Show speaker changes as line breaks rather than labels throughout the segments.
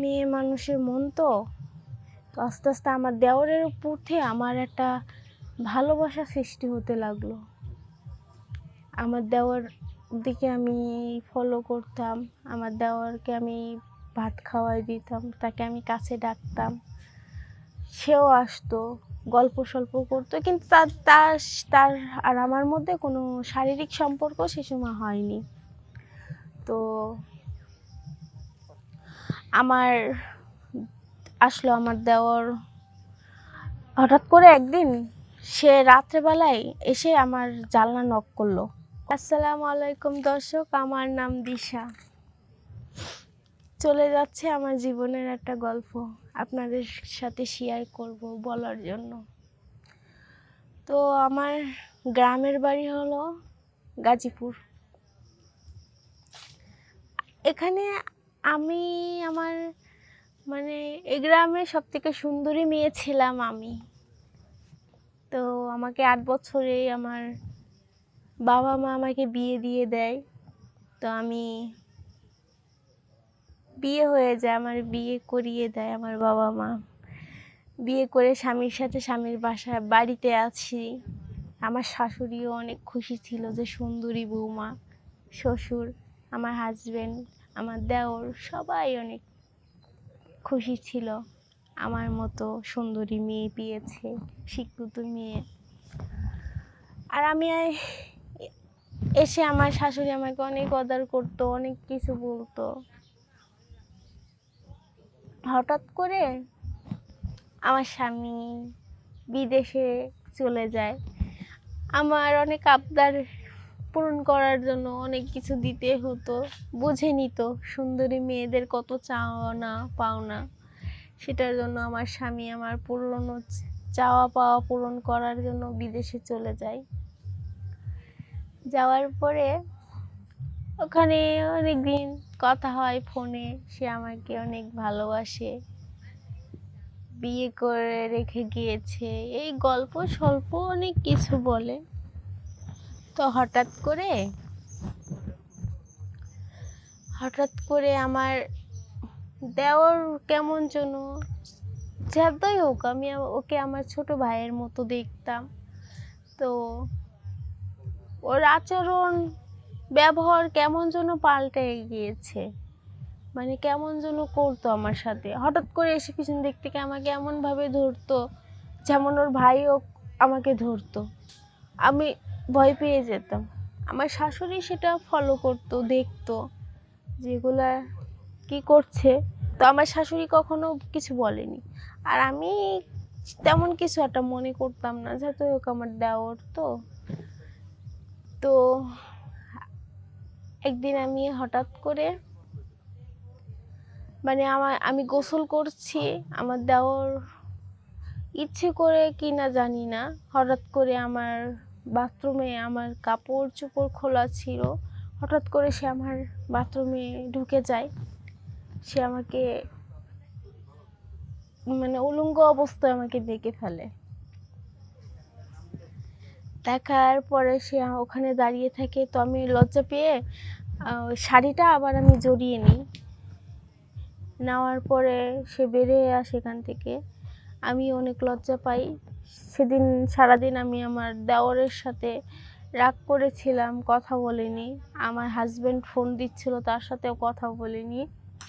মেয়ে মানুষের মন তো আস্তে আস্তে আমার দেওরের উপর থেকে আমার একটা ভালোবাসা সৃষ্টি হতে লাগলো। আমার দেওর দিকে আমি ফলো করতাম, আমার দেওরকে আমি ভাত খাওয়াই দিতাম, তাকে আমি কাছে ডাকতাম, সেও আসতো, গল্প সল্প করতো, কিন্তু তার তার তার আর আমার মধ্যে কোনো শারীরিক সম্পর্ক সে সময় হয়নি। তো আমার আসলো আমার দেওর, হঠাৎ করে একদিন সে রাত্রেবেলায় এসে আমার জানলা নক করলো। আসসালামু আলাইকুম দর্শক, আমার নাম দিশা। চলে যাচ্ছে আমার জীবনের একটা গল্প আপনাদের সাথে শেয়ার করব বলার জন্য। তো আমার গ্রামের বাড়ি হলো গাজীপুর। এখানে আমি আমার এই গ্রামে সব থেকে সুন্দরী মেয়ে ছিলাম আমি। তো আমাকে 8 বছরে আমার বাবা মা আমাকে বিয়ে দিয়ে দেয়। তো আমি বিয়ে হয়ে যায়, আমার বিয়ে করিয়ে দেয় আমার বাবা মা। বিয়ে করে স্বামীর সাথে স্বামীর বাড়িতে আছি। আমার শাশুড়িও অনেক খুশি ছিল যে সুন্দরী বৌমা, শ্বশুর, আমার হাজবেন্ড, আমার দেওর সবাই অনেক খুশি ছিল আমার মতো সুন্দরী মেয়ে পেয়েছে, শিক্ষিত মেয়ে। আর আমি এসে আমার শাশুড়ি আমাকে অনেক আদর করতো, অনেক কিছু বলতো। হঠাৎ করে আমার স্বামী বিদেশে চলে যায়। আমার অনেক আবদার পূরণ করার জন্য অনেক কিছু দিতে হতো। বুঝে নিত সুন্দরী মেয়েদের কত চাওয়া পাওনা। সেটার জন্য আমার স্বামী আমার পুরনো চাওয়া পাওয়া পূরণ করার জন্য বিদেশে চলে যায়। যাওয়ার পরে ওখানে অনেক দিন কথা হয় ফোনে, সে আমাকে অনেক ভালোবাসে, বিয়ে করে রেখে গিয়েছে, এই গল্প স্বল্প অনেক কিছু বলে। তো হঠাৎ করে আমার দেওর কেমন যেন, যতই হোক আমি ওকে আমার ছোট ভাইয়ের মতো দেখতাম। তো ওর আচরণ ব্যবহার কেমন যেন পাল্টে গিয়েছে, কেমন যেন করতো আমার সাথে। হঠাৎ করে এসে পিছন দিক থেকে আমাকে এমনভাবে ধরতো যেমন ওর ভাইও আমাকে ধরতো। আমি ভয় পেয়ে যেতাম। আমার শাশুড়ি সেটা ফলো করতো, দেখতো যেগুলা কি করছে। তো আমার শাশুড়ি কখনো কিছু বলেনি, আর আমি তেমন কিছু একটা মনে করতাম না, যেহেতু হোক আমার দেওর। তো একদিন আমি হঠাৎ করে আমি গোসল করছি, আমার দেওর ইচ্ছে করে কি না জানি না, হঠাৎ করে আমার বাথরুমে আমার কাপড় চোপড় খোলা ছিল, হঠাৎ করে সে আমার বাথরুমে ঢুকে যায়। সে আমাকে উলঙ্গ অবস্থায় আমাকে দেখে ফেলে। দেখার পরে সে ওখানে দাঁড়িয়ে থাকে। তো আমি লজ্জা পেয়ে শাড়িটা আবার আমি জড়িয়ে নিই। নেওয়ার পরে সে বেরিয়ে আসে এখান থেকে। আমি অনেক লজ্জা পাই। সেদিন সারাদিন আমি আমার দেওরের সাথে রাগ করেছিলাম, কথা বলিনি। আমার হাজব্যান্ড ফোন দিচ্ছিল, তার সাথেও কথা বলিনি।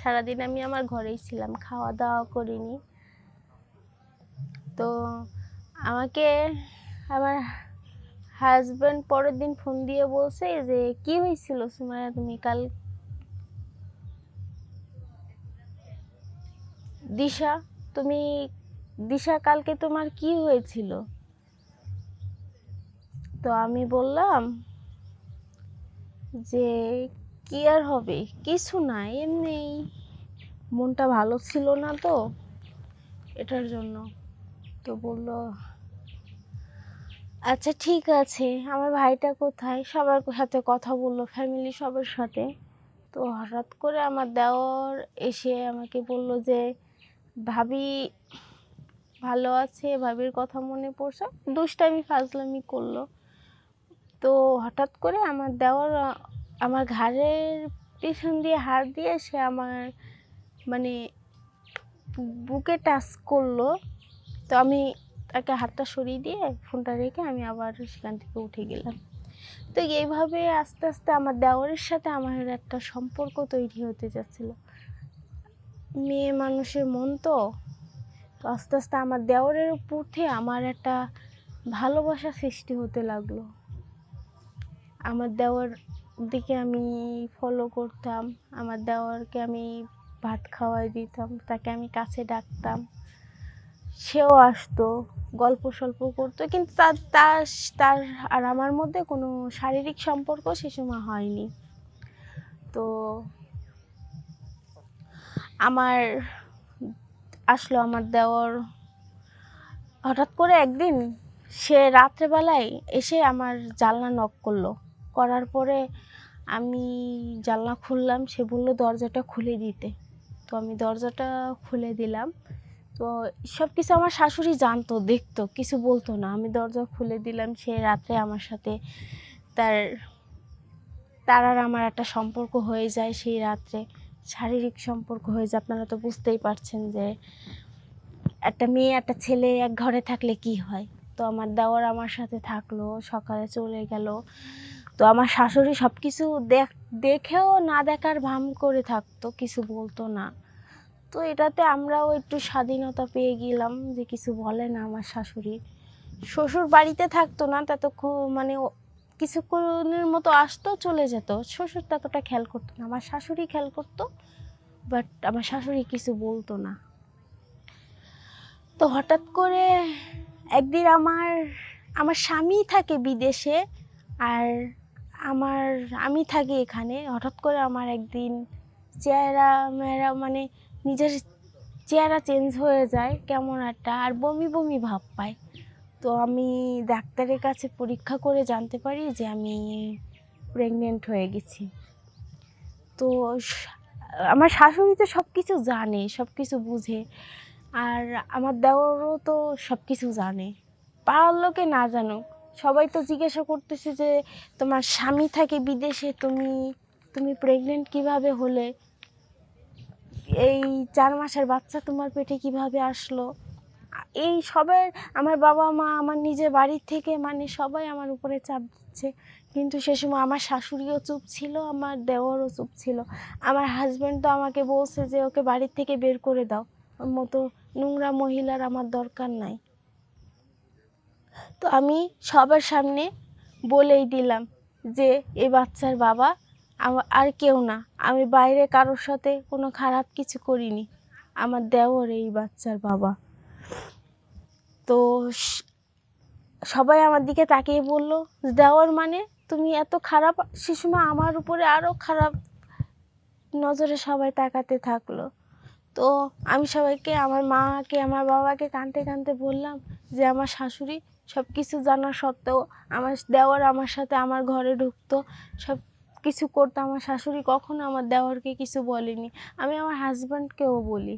সারাদিন আমি আমার ঘরেই ছিলাম, খাওয়া দাওয়া করিনি। তো আমাকে আমার হাজব্যান্ড পরের দিন ফোন দিয়ে বলছে যে, কি হয়েছিল সুমাইয়া, তুমি কাল দিশা কালকে তোমার কি হয়েছিল? তো আমি বললাম যে কি আর হবে, কিছু না, এমনি মনটা ভালো ছিল না তো, এটার জন্য। তো বলল আচ্ছা ঠিক আছে। আমার ভাইটা কোথায়? সবার সাথে কথা বললো, ফ্যামিলি সবার সাথে। তো হঠাৎ করে আমার দেওর এসে আমাকে বলল যে ভাবি ভালো আছে, ভাবির কথা মনে পড়ছে, দুষ্টামি ফাজলামি করলো। তো হঠাৎ করে আমার দেওর আমার ঘাড়ের পিছন দিয়ে হাত দিয়ে সে আমার বুকে টাচ করলো, তো আমি তাকে হাতটা সরিয়ে দিয়ে ফোনটা রেখে আমি আবার সেখান থেকে উঠে গেলাম। তো এইভাবে আস্তে আস্তে আমার দেওরের সাথে আমার একটা সম্পর্ক তৈরি হতে যাচ্ছিল। মেয়ে মানুষের মন তো আস্তে আস্তে আমার দেওরের প্রতি আমার একটা ভালোবাসা সৃষ্টি হতে লাগলো। আমার দেওর দিকে আমি ফলো করতাম, আমার দেওরকে আমি ভাত খাওয়াই দিতাম, তাকে আমি কাছে ডাকতাম, সেও আসতো, গল্প সল্প করতো, কিন্তু তার তার তার আর আমার মধ্যে কোনো শারীরিক সম্পর্ক সে সময় হয়নি। তো আমার আসলো আমার দেওর, হঠাৎ করে একদিন সে রাত্রেবেলায় এসে আমার জানলা নক করলো, করার পরে আমি জানলা খুললাম, সে বলল দরজাটা খুলে দিতে। তো আমি দরজাটা খুলে দিলাম। তো সব কিছু আমার শাশুড়ি জানতো, দেখতো, কিছু বলতো না। আমি দরজা খুলে দিলাম, সে রাত্রে আমার সাথে তার আর আমার একটা সম্পর্ক হয়ে যায়। সেই রাত্রে শারীরিক সম্পর্ক হয়ে যায়। আপনারা তো বুঝতেই পারছেন যে একটা মেয়ে একটা ছেলে এক ঘরে থাকলে কি হয়। তো আমার দেওর আমার সাথে থাকলো, সকালে চলে গেল। তো আমার শাশুড়ি সব কিছু দেখেও না দেখার ভান করে থাকতো, কিছু বলতো না। তো এটাতে আমরাও একটু স্বাধীনতা পেয়ে গেলাম যে কিছু বলে না আমার শাশুড়ি। শ্বশুর বাড়িতে থাকতো না ততক্ষণ, মানে কিছুক্ষণের মতো আসতো চলে যেত, শ্বশুর ততটা খেয়াল করতো না। আমার শাশুড়ি খেয়াল করতো, বাট আমার শাশুড়ি কিছু বলতো না। তো হঠাৎ করে একদিন আমার স্বামী থাকে বিদেশে আর আমি থাকি এখানে। হঠাৎ করে আমার একদিন চেহারা মানে নিজের চেহারা চেঞ্জ হয়ে যায় কেমন একটা, আর বমি বমি ভাব পায়। তো আমি ডাক্তারের কাছে পরীক্ষা করে জানতে পারি যে আমি প্রেগনেন্ট হয়ে গেছি। তো আমার শাশুড়ি তো সব কিছু জানে, সব কিছু বুঝে, আর আমার দেওরও তো সব কিছু জানে। পাড়ার লোকে না জানুক, সবাই তো জিজ্ঞাসা করতেছে যে তোমার স্বামী থাকে বিদেশে, তুমি প্রেগনেন্ট কিভাবে হলে, এই 4 মাসের বাচ্চা তোমার পেটে কিভাবে আসলো। এই সবার, আমার বাবা মা, আমার নিজের বাড়ির থেকে, মানে সবাই আমার উপরে চাপ দিচ্ছে। কিন্তু সে সময় আমার শাশুড়িও চুপ ছিল, আমার দেওরও চুপ ছিল। আমার হাজব্যান্ড তো আমাকে বলছে যে ওকে বাড়ির থেকে বের করে দাও, ওর মতো নোংরা মহিলার আমার দরকার নাই। তো আমি সবার সামনে বলেই দিলাম যে এই বাচ্চার বাবা আর কেউ না, আমি বাইরে কারোর সাথে কোনো খারাপ কিছু করিনি, আমার দেওর এই বাচ্চার বাবা। তো সবাই আমার দিকে তাকিয়ে বলল, দেওর মানে তুমি এত খারাপ। সে সময় আমার উপরে আরও খারাপ নজরে সবাই তাকাতে থাকলো। তো আমি সবাইকে, আমার মাকে, আমার বাবাকে কাঁদতে কাঁদতে বললাম যে আমার শাশুড়ি সব কিছু জানা সত্ত্বেও আমার দেওর আমার সাথে আমার ঘরে ঢুকতো, সব কিছু করতো। আমার শাশুড়ি কখনো আমার দেওরকে কিছু বলেনি। আমি আমার হাজব্যান্ডকেও বলি।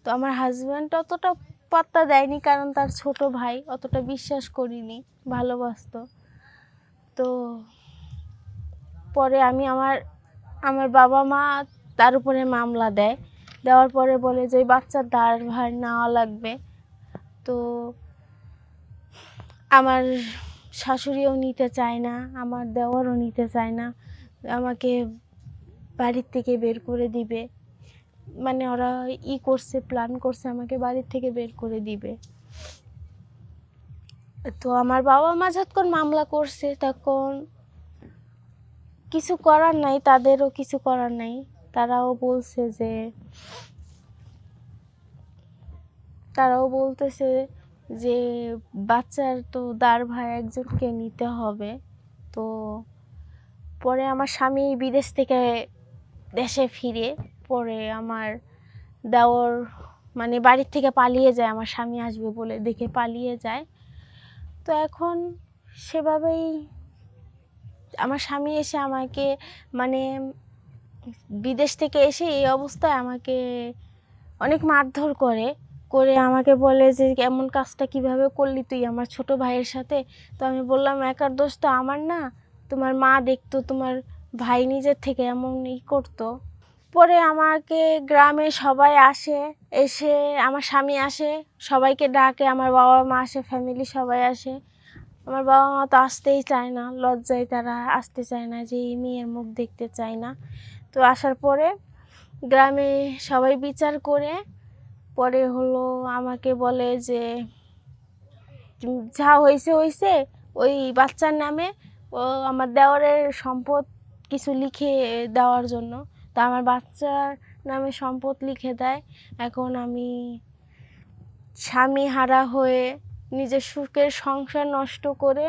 তো আমার হাজব্যান্ড অতটা পাত্তা দেয়নি, কারণ তার ছোট ভাই, অতটা বিশ্বাস করিনি, ভালোবাসতো। তো পরে আমার বাবা মা তার উপরে মামলা দেওয়ার পরে বলে যে ওই বাচ্চার দায়ভার নেওয়া লাগবে। তো আমার শাশুড়িও নিতে চায় না, আমার দেওরও নিতে চায় না, আমাকে বাড়ির থেকে বের করে দিবে। মানে ওরা প্ল্যান করছে আমাকে বাড়ির থেকে বের করে দিবে। তো আমার বাবা মা যখন মামলা করছে তখন কিছু করার নাই, তাদেরও কিছু করার নাই। তারাও বলতেছে যে বাচ্চার তো দায়ভার একজনকে নিতে হবে। তো পরে আমার স্বামী বিদেশ থেকে দেশে ফিরে পরে আমার দেওর মানে বাড়ির থেকে পালিয়ে যায়, আমার স্বামী আসবে বলে দেখে পালিয়ে যায়। তো এখন সেভাবেই আমার স্বামী এসে আমাকে, মানে বিদেশ থেকে এসে এই অবস্থায় আমাকে অনেক মারধর করে আমাকে বলে যে এমন কাজটা কিভাবে করলি তুই আমার ছোট ভাইয়ের সাথে। তো আমি বললাম একার দোষ তো আমার না, তোমার মা দেখতো, তোমার ভাই নিজের থেকে এমন করতো। পরে আমাকে গ্রামে সবাই আসে, এসে আমার স্বামী আসে, সবাইকে ডাকে, আমার বাবা মা আসে, ফ্যামিলি সবাই আসে। আমার বাবা মা তো আসতেই চায় না, লজ্জায় তারা আসতে চায় না, যে এই মেয়ের মুখ দেখতে চায় না। তো আসার পরে গ্রামে সবাই বিচার করে পরে হলো আমাকে বলে যে যা হয়েছে হয়েছে, ওই বাচ্চার নামে ও আমার দেওরের সম্পদ কিছু লিখে দেওয়ার জন্য। তো আমার বাচ্চার নামে সম্পদ লিখে দেয়। এখন আমি স্বামী হারা হয়ে নিজের সুখের সংসার নষ্ট করে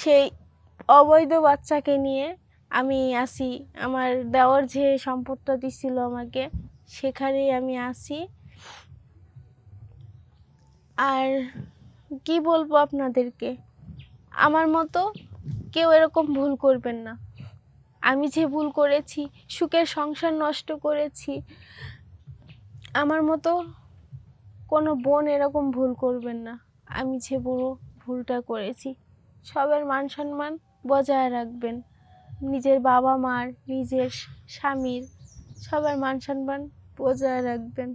সেই অবৈধ বাচ্চাকে নিয়ে আমি আসি। আমার দেওর যে সম্পদটা দিছিল আমাকে, সেখানেই আমি আসি। আর কি বলবো আপনাদেরকে, আমার মতো কেউ এরকম ভুল করবেন না। আমি যে ভুল করেছি, সুখের সংসার নষ্ট করেছি, আমার মতো কোনো বোন এরকম ভুল করবেন না। আমি যে বড় ভুলটা করেছি, সবার মান সম্মান বজায় রাখবেন। নিজের বাবা মার, নিজের স্বামীর, সবার মান সম্মান বজায় রাখবেন।